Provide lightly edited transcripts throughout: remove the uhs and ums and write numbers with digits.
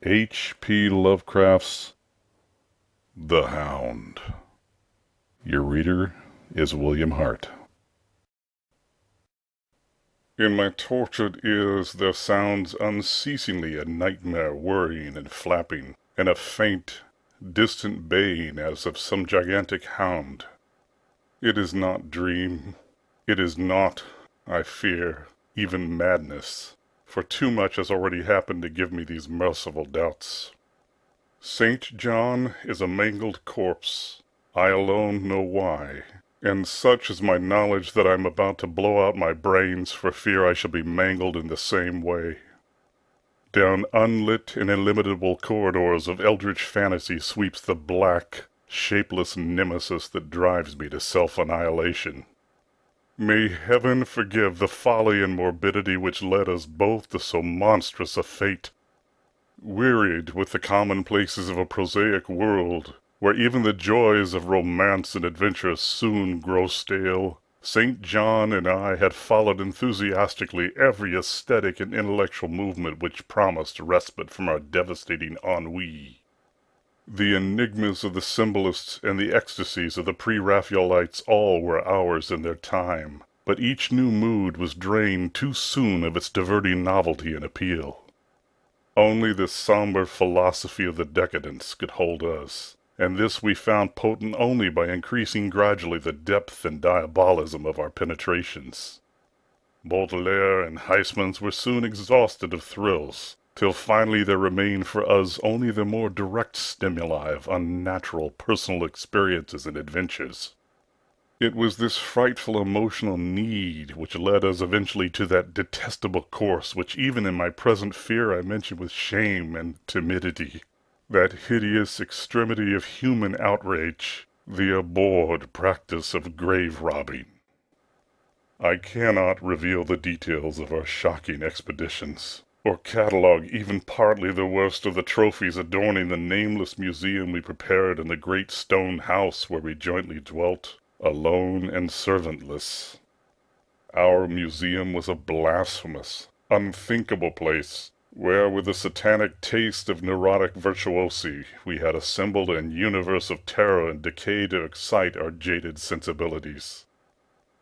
H.P. Lovecraft's The Hound. Your reader is William Hart. In my tortured ears there sounds unceasingly a nightmare whirring and flapping, and a faint, distant baying as of some gigantic hound. It is not dream. It is not, I fear, even madness, for too much has already happened to give me these merciful doubts. St. John is a mangled corpse. I alone know why, and such is my knowledge that I am about to blow out my brains for fear I shall be mangled in the same way. Down unlit and illimitable corridors of eldritch fantasy sweeps the black, shapeless nemesis that drives me to self-annihilation. May heaven forgive the folly and morbidity which led us both to so monstrous a fate. Wearied with the commonplaces of a prosaic world, where even the joys of romance and adventure soon grow stale, St. John and I had followed enthusiastically every aesthetic and intellectual movement which promised respite from our devastating ennui. The enigmas of the symbolists and the ecstasies of the pre-Raphaelites all were ours in their time, but each new mood was drained too soon of its diverting novelty and appeal. Only the somber philosophy of the decadence could hold us, and this we found potent only by increasing gradually the depth and diabolism of our penetrations. Baudelaire and Huysmans were soon exhausted of thrills, till finally there remained for us only the more direct stimuli of unnatural personal experiences and adventures. It was this frightful emotional need which led us eventually to that detestable course which even in my present fear I mention with shame and timidity, that hideous extremity of human outrage, the abhorred practice of grave robbing. I cannot reveal the details of our shocking expeditions, or catalogue even partly the worst of the trophies adorning the nameless museum we prepared in the great stone house where we jointly dwelt, alone and servantless. Our museum was a blasphemous, unthinkable place, where with a satanic taste of neurotic virtuosi we had assembled an universe of terror and decay to excite our jaded sensibilities.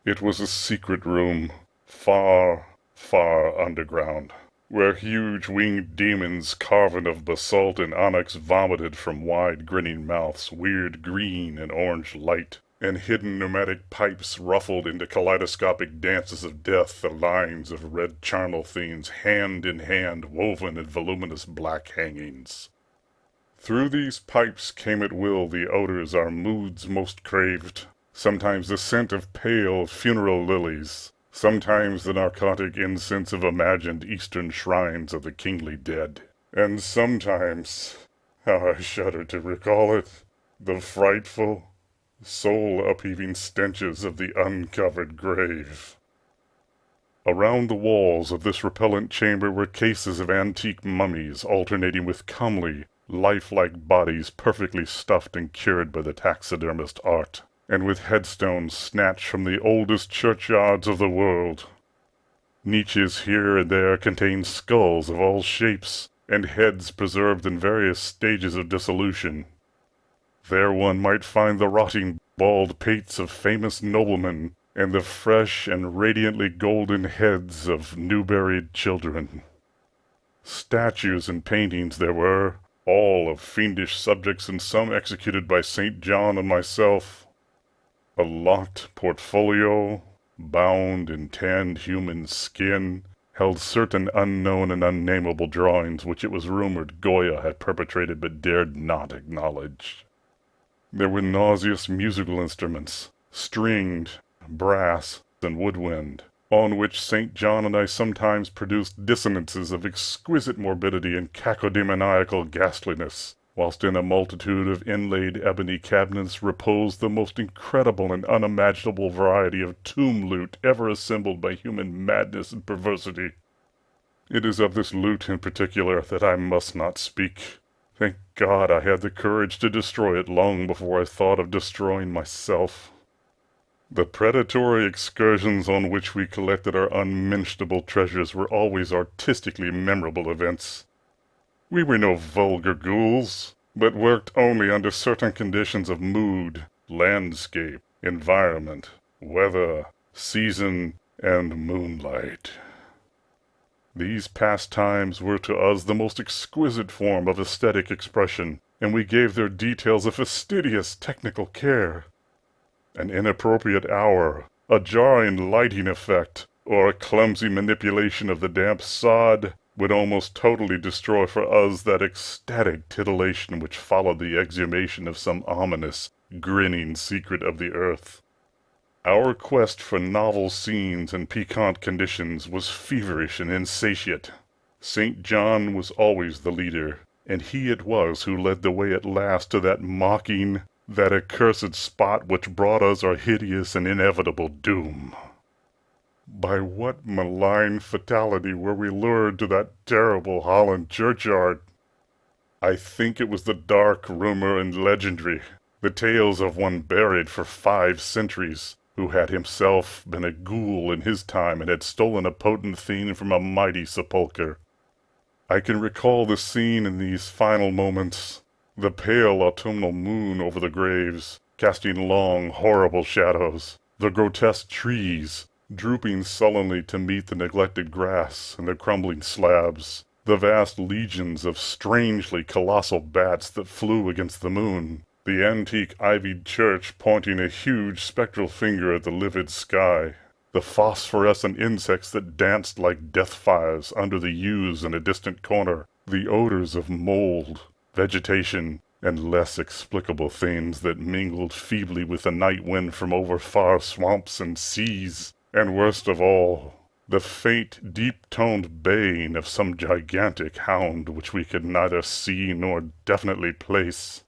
It was a secret room, far, far underground, where huge winged demons carven of basalt and onyx vomited from wide grinning mouths weird green and orange light, and hidden pneumatic pipes ruffled into kaleidoscopic dances of death the lines of red charnel themes hand in hand woven in voluminous black hangings. Through these pipes came at will the odors our moods most craved, sometimes the scent of pale funeral lilies, sometimes the narcotic incense of imagined eastern shrines of the kingly dead, and sometimes, how I shudder to recall it, the frightful, soul-upheaving stenches of the uncovered grave. Around the walls of this repellent chamber were cases of antique mummies alternating with comely, lifelike bodies perfectly stuffed and cured by the taxidermist art, and with headstones snatched from the oldest churchyards of the world. Niches here and there contained skulls of all shapes, and heads preserved in various stages of dissolution. There one might find the rotting, bald pates of famous noblemen, and the fresh and radiantly golden heads of new-buried children. Statues and paintings there were, all of fiendish subjects and some executed by St. John and myself. A locked portfolio, bound in tanned human skin, held certain unknown and unnameable drawings which it was rumored Goya had perpetrated but dared not acknowledge. There were nauseous musical instruments, stringed, brass, and woodwind, on which St. John and I sometimes produced dissonances of exquisite morbidity and cacodemoniacal ghastliness, whilst in a multitude of inlaid ebony cabinets reposed the most incredible and unimaginable variety of tomb loot ever assembled by human madness and perversity. It is of this loot in particular that I must not speak. Thank God I had the courage to destroy it long before I thought of destroying myself. The predatory excursions on which we collected our unmentionable treasures were always artistically memorable events. We were no vulgar ghouls, but worked only under certain conditions of mood, landscape, environment, weather, season, and moonlight. These pastimes were to us the most exquisite form of aesthetic expression, and we gave their details a fastidious technical care. An inappropriate hour, a jarring lighting effect, or a clumsy manipulation of the damp sod would almost totally destroy for us that ecstatic titillation which followed the exhumation of some ominous, grinning secret of the earth. Our quest for novel scenes and piquant conditions was feverish and insatiate. St. John was always the leader, and he it was who led the way at last to that mocking, that accursed spot which brought us our hideous and inevitable doom. By what malign fatality were we lured to that terrible Holland churchyard? I think it was the dark rumor and legendary, the tales of one buried for 5 centuries, who had himself been a ghoul in his time and had stolen a potent theme from a mighty sepulchre. I can recall the scene in these final moments, the pale autumnal moon over the graves, casting long, horrible shadows, the grotesque trees, drooping sullenly to meet the neglected grass and the crumbling slabs, the vast legions of strangely colossal bats that flew against the moon, the antique ivied church pointing a huge spectral finger at the livid sky, the phosphorescent insects that danced like death fires under the yews in a distant corner, the odors of mold, vegetation, and less explicable things that mingled feebly with the night wind from over far swamps and seas, and worst of all, the faint, deep-toned baying of some gigantic hound which we could neither see nor definitely place.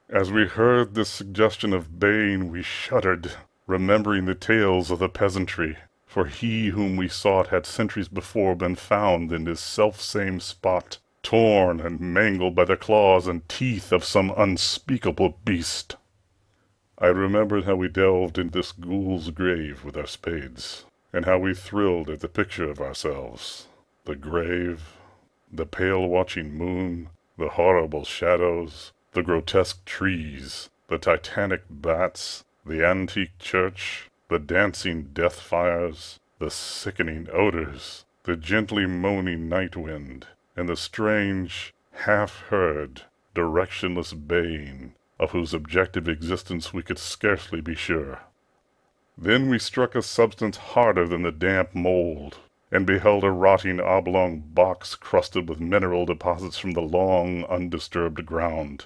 As we heard this suggestion of baying, we shuddered, remembering the tales of the peasantry, for he whom we sought had centuries before been found in this selfsame spot, torn and mangled by the claws and teeth of some unspeakable beast. I remembered how we delved into this ghoul's grave with our spades, and how we thrilled at the picture of ourselves, the grave, the pale watching moon, the horrible shadows, the grotesque trees, the titanic bats, the antique church, the dancing death fires, the sickening odors, the gently moaning night wind, and the strange, half-heard, directionless baying, of whose objective existence we could scarcely be sure. Then we struck a substance harder than the damp mold, and beheld a rotting oblong box crusted with mineral deposits from the long, undisturbed ground.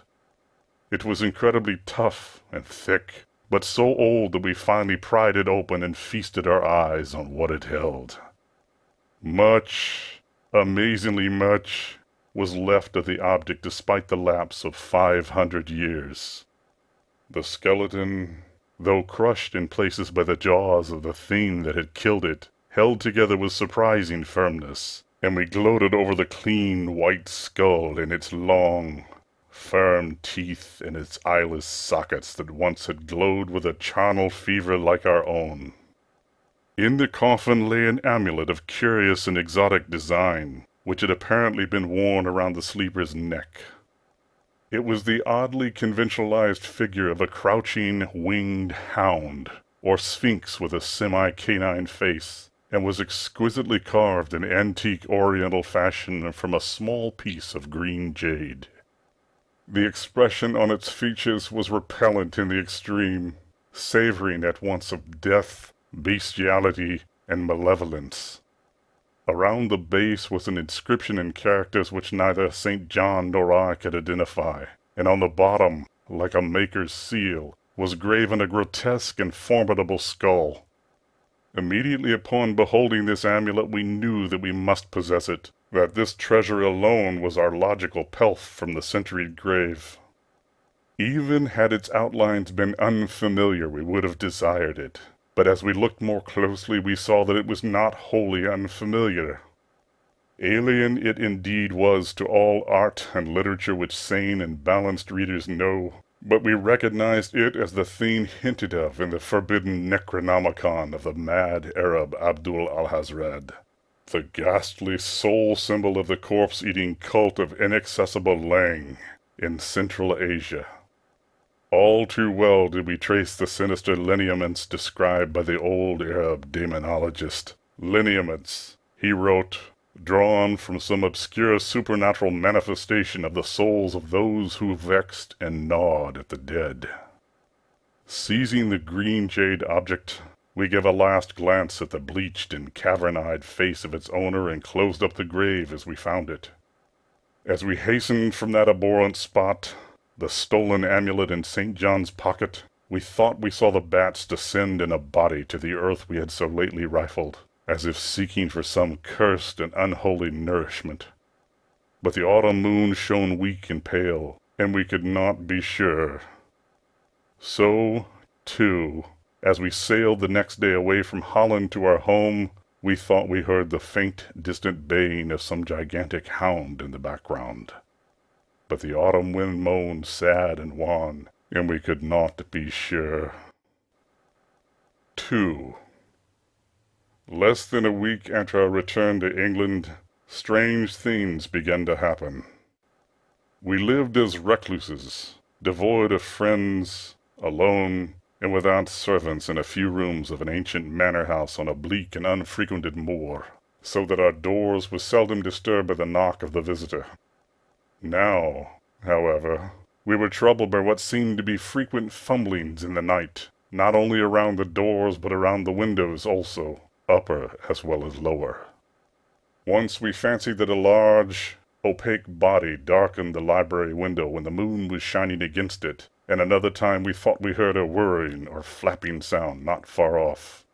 It was incredibly tough and thick, but so old that we finally pried it open and feasted our eyes on what it held. Much, amazingly much, was left of the object despite the lapse of 500 years. The skeleton, though crushed in places by the jaws of the thing that had killed it, held together with surprising firmness, and we gloated over the clean white skull and its long, firm teeth and its eyeless sockets that once had glowed with a charnel fever like our own. In the coffin lay an amulet of curious and exotic design, which had apparently been worn around the sleeper's neck. It was the oddly conventionalized figure of a crouching, winged hound, or sphinx with a semi-canine face, and was exquisitely carved in antique oriental fashion from a small piece of green jade. The expression on its features was repellent in the extreme, savoring at once of death, bestiality, and malevolence. Around the base was an inscription in characters which neither St. John nor I could identify, and on the bottom, like a maker's seal, was graven a grotesque and formidable skull. Immediately upon beholding this amulet we knew that we must possess it, that this treasure alone was our logical pelf from the centuried grave. Even had its outlines been unfamiliar we would have desired it. But as we looked more closely, we saw that it was not wholly unfamiliar. Alien it indeed was to all art and literature which sane and balanced readers know, but we recognized it as the theme hinted of in the forbidden Necronomicon of the mad Arab Abdul Alhazred. the ghastly soul symbol of the corpse-eating cult of inaccessible Lang in Central Asia. All too well did we trace the sinister lineaments described by the old Arab demonologist. Lineaments, he wrote, drawn from some obscure supernatural manifestation of the souls of those who vexed and gnawed at the dead. Seizing the green jade object, we give a last glance at the bleached and cavern-eyed face of its owner and closed up the grave as we found it. As we hastened from that abhorrent spot, the stolen amulet in St. John's pocket, we thought we saw the bats descend in a body to the earth we had so lately rifled, as if seeking for some cursed and unholy nourishment. But the autumn moon shone weak and pale, and we could not be sure. So, too, as we sailed the next day away from Holland to our home, we thought we heard the faint, distant baying of some gigantic hound in the background. But the autumn wind moaned sad and wan, and we could not be sure. 2. Less than a week after our return to England, strange things began to happen. We lived as recluses, devoid of friends, alone, and without servants in a few rooms of an ancient manor house on a bleak and unfrequented moor, so that our doors were seldom disturbed by the knock of the visitor. Now, however, we were troubled by what seemed to be frequent fumblings in the night, not only around the doors but around the windows also, upper as well as lower. Once we fancied that a large, opaque body darkened the library window when the moon was shining against it, and another time we thought we heard a whirring or flapping sound not far off.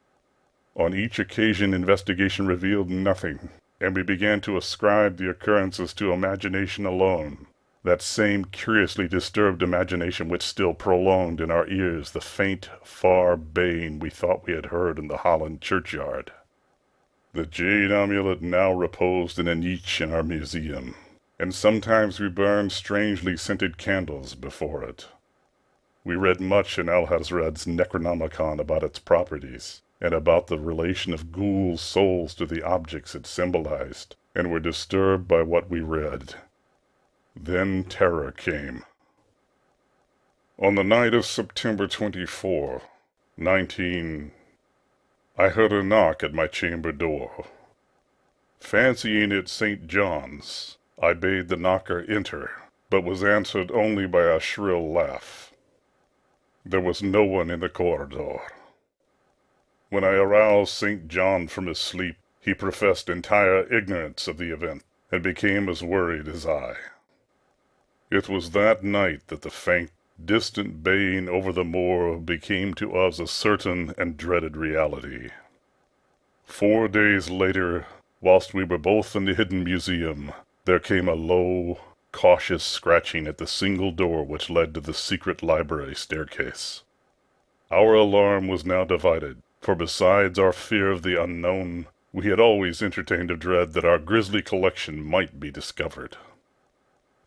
On each occasion investigation revealed nothing, and we began to ascribe the occurrences to imagination alone, that same curiously disturbed imagination which still prolonged in our ears the faint, far baying we thought we had heard in the Holland churchyard. The jade amulet now reposed in a niche in our museum, and sometimes we burned strangely scented candles before it. We read much in Alhazred's Necronomicon about its properties, and about the relation of ghouls' souls to the objects it symbolized, and were disturbed by what we read. Then terror came. On the night of September 24, I heard a knock at my chamber door. Fancying it St. John's, I bade the knocker enter, but was answered only by a shrill laugh. There was no one in the corridor. When I aroused St. John from his sleep, he professed entire ignorance of the event, and became as worried as I. It was that night that the faint, distant baying over the moor became to us a certain and dreaded reality. 4 days later, whilst we were both in the hidden museum, there came a low, cautious scratching at the single door which led to the secret library staircase. Our alarm was now divided, for besides our fear of the unknown, we had always entertained a dread that our grisly collection might be discovered.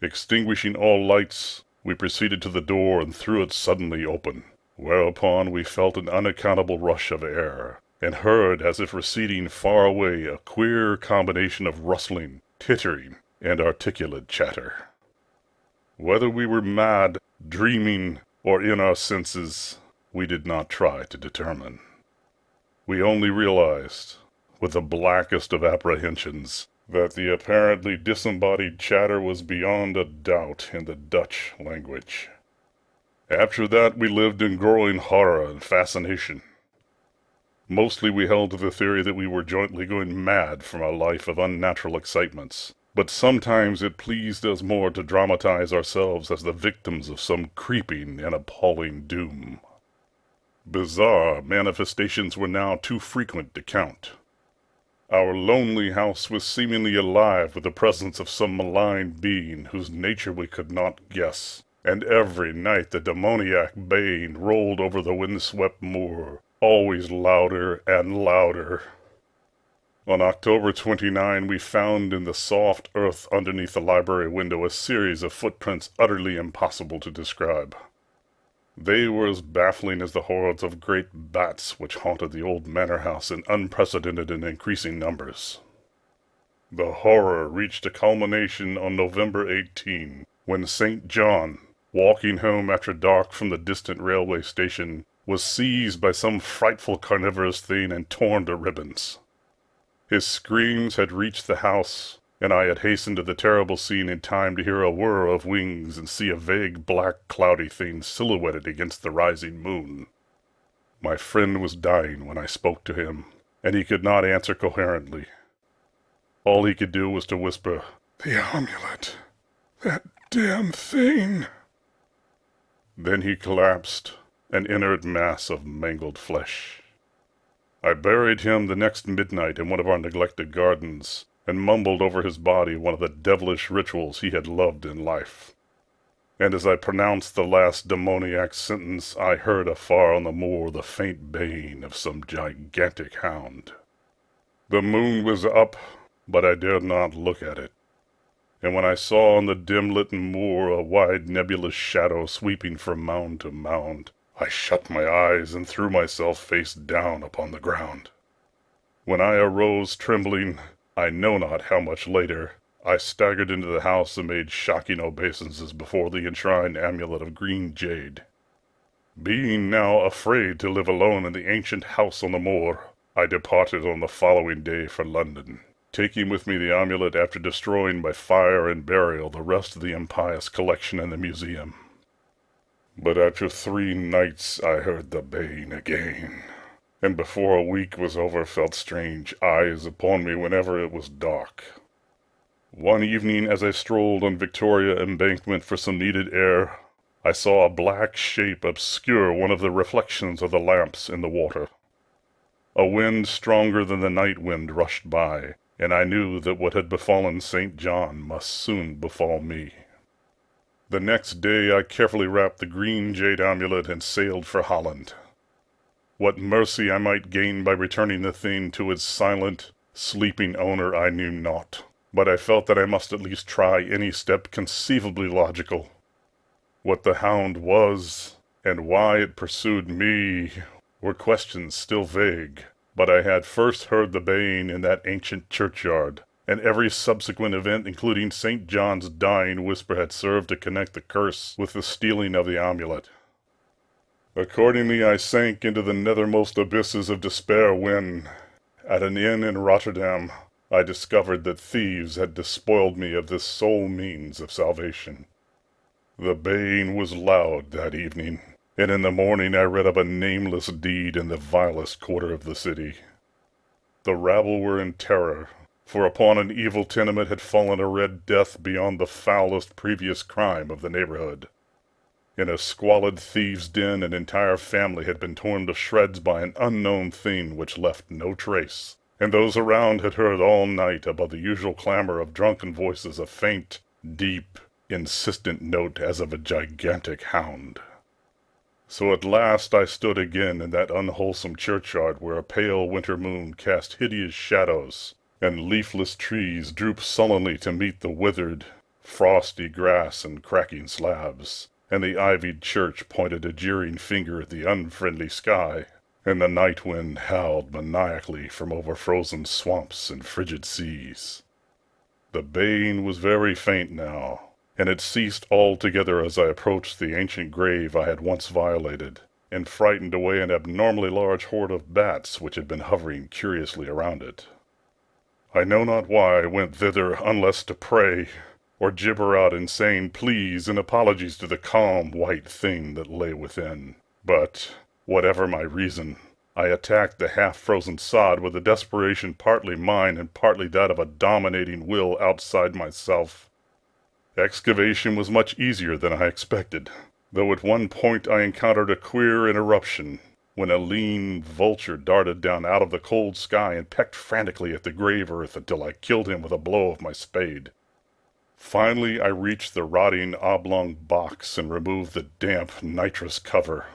Extinguishing all lights, we proceeded to the door and threw it suddenly open, whereupon we felt an unaccountable rush of air, and heard, as if receding far away, a queer combination of rustling, tittering, and articulate chatter. Whether we were mad, dreaming, or in our senses, we did not try to determine. We only realized, with the blackest of apprehensions, that the apparently disembodied chatter was beyond a doubt in the Dutch language. After that we lived in growing horror and fascination. Mostly we held to the theory that we were jointly going mad from a life of unnatural excitements, but sometimes it pleased us more to dramatize ourselves as the victims of some creeping and appalling doom. Bizarre manifestations were now too frequent to count. Our lonely house was seemingly alive with the presence of some malign being whose nature we could not guess, and every night the demoniac baying rolled over the windswept moor, always louder and louder. On October 29, we found in the soft earth underneath the library window a series of footprints utterly impossible to describe. They were as baffling as the hordes of great bats which haunted the old manor house in unprecedented and increasing numbers. The horror reached a culmination on November 18, when St. John, walking home after dark from the distant railway station, was seized by some frightful carnivorous thing and torn to ribbons. His screams had reached the house, and I had hastened to the terrible scene in time to hear a whir of wings and see a vague black cloudy thing silhouetted against the rising moon. My friend was dying when I spoke to him, and he could not answer coherently. All he could do was to whisper, "The amulet! That damn thing!" Then he collapsed, an inert mass of mangled flesh. I buried him the next midnight in one of our neglected gardens, and mumbled over his body one of the devilish rituals he had loved in life. And as I pronounced the last demoniac sentence, I heard afar on the moor the faint baying of some gigantic hound. The moon was up, but I dared not look at it. And when I saw on the dim-lit moor a wide nebulous shadow sweeping from mound to mound, I shut my eyes and threw myself face down upon the ground. When I arose trembling, I know not how much later, I staggered into the house and made shocking obeisances before the enshrined amulet of green jade. Being now afraid to live alone in the ancient house on the moor, I departed on the following day for London, taking with me the amulet after destroying by fire and burial the rest of the impious collection in the museum. But after 3 nights I heard the baying again, and before a week was over felt strange eyes upon me whenever it was dark. One evening as I strolled on Victoria Embankment for some needed air, I saw a black shape obscure one of the reflections of the lamps in the water. A wind stronger than the night wind rushed by, and I knew that what had befallen St. John must soon befall me. The next day I carefully wrapped the green jade amulet and sailed for Holland. What mercy I might gain by returning the thing to its silent, sleeping owner I knew not, but I felt that I must at least try any step conceivably logical. What the hound was, and why it pursued me, were questions still vague. But I had first heard the baying in that ancient churchyard, and every subsequent event, including St. John's dying whisper, had served to connect the curse with the stealing of the amulet. Accordingly, I sank into the nethermost abysses of despair when, at an inn in Rotterdam, I discovered that thieves had despoiled me of this sole means of salvation. The baying was loud that evening, and in the morning I read of a nameless deed in the vilest quarter of the city. The rabble were in terror, for upon an evil tenement had fallen a red death beyond the foulest previous crime of the neighborhood. In a squalid thieves' den an entire family had been torn to shreds by an unknown thing which left no trace, and those around had heard all night above the usual clamor of drunken voices a faint, deep, insistent note as of a gigantic hound. So at last I stood again in that unwholesome churchyard where a pale winter moon cast hideous shadows, and leafless trees drooped sullenly to meet the withered, frosty grass and cracking slabs, and the ivied church pointed a jeering finger at the unfriendly sky, and the night wind howled maniacally from over frozen swamps and frigid seas. The baying was very faint now, and it ceased altogether as I approached the ancient grave I had once violated, and frightened away an abnormally large horde of bats which had been hovering curiously around it. I know not why I went thither unless to pray, or gibber out insane pleas and apologies to the calm white thing that lay within. But, whatever my reason, I attacked the half-frozen sod with a desperation partly mine and partly that of a dominating will outside myself. Excavation was much easier than I expected, though at one point I encountered a queer interruption, when a lean vulture darted down out of the cold sky and pecked frantically at the grave earth until I killed him with a blow of my spade. Finally I reached the rotting oblong box and removed the damp nitrous cover.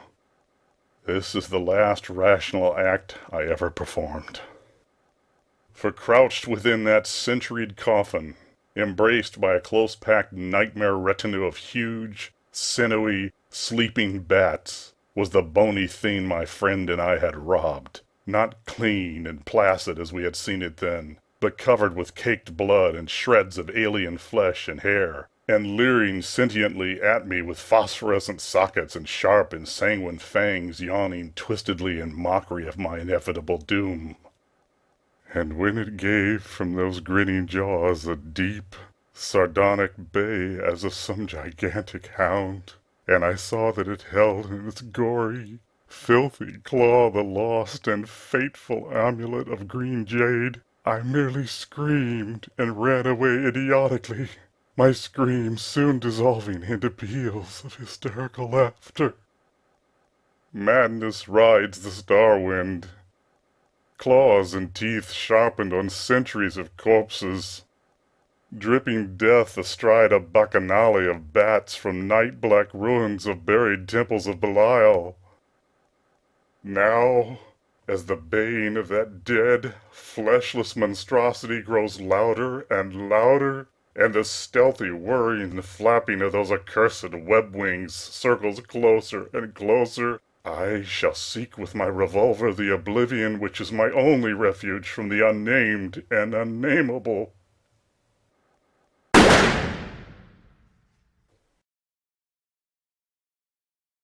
This is the last rational act I ever performed. For crouched within that centuried coffin, embraced by a close-packed nightmare retinue of huge, sinewy, sleeping bats, was the bony thing my friend and I had robbed, not clean and placid as we had seen it then, but covered with caked blood and shreds of alien flesh and hair, and leering sentiently at me with phosphorescent sockets and sharp and sanguine fangs yawning twistedly in mockery of my inevitable doom. And when it gave from those grinning jaws a deep, sardonic bay as of some gigantic hound, and I saw that it held in its gory, filthy claw the lost and fateful amulet of green jade, I merely screamed and ran away idiotically, my screams soon dissolving into peals of hysterical laughter. Madness rides the star wind, claws and teeth sharpened on centuries of corpses, dripping death astride a bacchanale of bats from night-black ruins of buried temples of Belial. Now, as the baying of that dead, fleshless monstrosity grows louder and louder, and the stealthy whirring and flapping of those accursed web wings circles closer and closer, I shall seek with my revolver the oblivion which is my only refuge from the unnamed and unnameable.